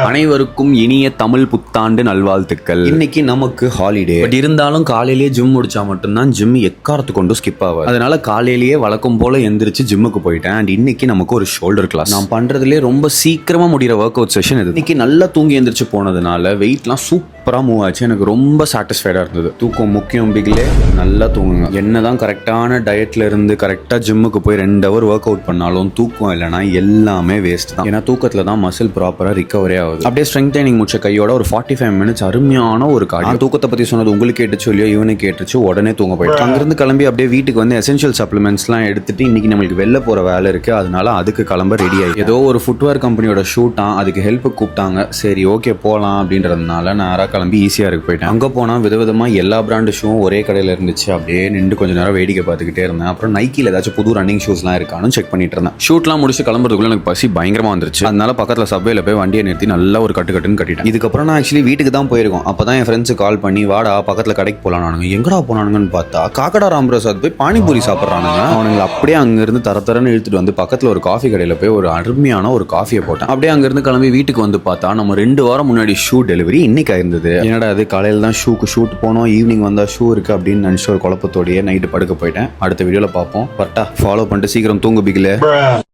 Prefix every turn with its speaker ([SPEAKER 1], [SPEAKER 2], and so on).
[SPEAKER 1] அனைவருக்கும் இனிய தமிழ் புத்தாண்டு நல்வாழ்த்துக்கள். இன்னைக்கு நமக்கு ஹாலிடே, பட் இருந்தாலும் காலையிலேயே ஜிம் முடிச்சா மட்டும்தான் ஜிம் எக்காரத்து கொண்டு ஸ்கிப் ஆகும். அதனால காலையிலேயே வழக்கம் போல எந்திரிச்சு ஜிம்முக்கு போயிட்டேன். அண்ட் இன்னைக்கு நமக்கு ஒரு ஷோல்டர் கிளாஸ். நான் பண்றதுலேயே ரொம்ப சீக்கிரமா முடிகிற ஒர்க் அவுட் செஷன் இது. இன்னைக்கு நல்லா தூங்கி எந்திரிச்சு போனதுனால வெயிட்லாம் சூப்பராக மூவ் ஆச்சு. எனக்கு ரொம்ப சாட்டிஸ்ஃபைடாக இருந்தது. தூக்கம் முக்கியம் பிகிலே. நல்லா தூங்குங்க. என்னதான் கரெக்டான டயட்ல இருந்து கரெக்டாக ஜிம்முக்கு போய் 2 hour ஒர்க் அவுட் பண்ணாலும் தூக்கம் இல்லைனா எல்லாமே வேஸ்ட் தான். ஏன்னா தூக்கத்தில் தான் மசில் ப்ராப்பராக ரிகவரே ஆகுது. அப்படியே ஸ்ட்ரெங்க் ட்ரைனிங் முடிச்ச கையோட ஒரு 45 minutes அருமையான ஒரு கார்டியோ. தூக்கத்தை பற்றி சொன்னது உங்களுக்கு கேட்டுச்சு இல்லையோ, இவனுக்கு கேட்டுச்சு. உடனே தூங்க போயிட்டு அங்கிருந்து கிளம்பி அப்படியே வீட்டுக்கு வந்து எசென்ஷியல் சப்ளிமெண்ட்ஸ்லாம் எடுத்துட்டு இன்னைக்கு நம்மளுக்கு வெளில போகிற வேலை இருக்குது. அதனால அதுக்கு கிளம்ப ரெடி ஆகி ஏதோ ஒரு ஃபுட்வேர் கம்பெனியோட ஷூட்டாக அதுக்கு ஹெல்ப் கூப்பிட்டாங்க. சரி ஓகே போகலாம் அப்படின்றதுனால நேராக கிளம்பி ஈஸியாக இருக்கு போயிட்டேன். அங்கே போனால் விதவிதமாக எல்லா பிராண்டு ஷூவும் ஒரே கடையில் இருந்துச்சு. அப்படியே நின்று கொஞ்சம் நேரம் வேடிக்கை பார்த்துக்கிட்டே இருந்தேன். அப்புறம் நைக்கில் ஏதாச்சும் புது ரன்னிங் ஷூஸ்லாம் இருக்கான்னு செக் பண்ணிட்டு இருந்தேன். ஷூட்லாம் முடிச்சு கிளம்புறதுக்குள்ள எனக்கு பசி பயங்கரமாக வந்துருச்சு. அதனால பக்கத்தில் சப்வேல போய் வண்டியை நிறுத்தி நல்லா ஒரு கட்டுன்னு கட்டிட்டேன். இதுக்கப்புறம் நான் ஆக்சுவலி வீட்டுக்கு தான் போயிருக்கோம். அப்போ தான் என் ஃப்ரெண்ட்ஸு கால் பண்ணி வாடா பக்கத்தில் கடைக்கு போகலான்னு. எங்கடா போனானுங்கன்னு பார்த்தா காக்கடா ராமபிரசாத் போய் பானிபூரி சாப்பிட்றானுங்க. அவனுங்களை அப்படியே அங்கேருந்து தரன்னு இழுத்துட்டு வந்து பக்கத்தில் ஒரு காஃபி கடையில் போய் ஒரு அருமையான ஒரு காஃபியை போட்டேன். அப்படியே அங்கேருந்து கிளம்பி வீட்டுக்கு வந்து பார்த்தா நம்ம 2 வாரம் முன்னாடி ஷூ டெலிவரி இன்னைக்கு ஆயிருந்தது. என்னடா அது காலையில் தான் ஷூட் போனோம், ஈவினிங் வந்தால் ஷூ இருக்குது அப்படின்னு நினச்சி ஒரு குழப்பத்தோடையே நைட்டு படுக்க போயிட்டேன். அடுத்த வீடியோவில் பார்ப்போம். கரெக்டாக ஃபாலோ பண்ணிட்டு சீக்கிரம் தூங்க பிகில.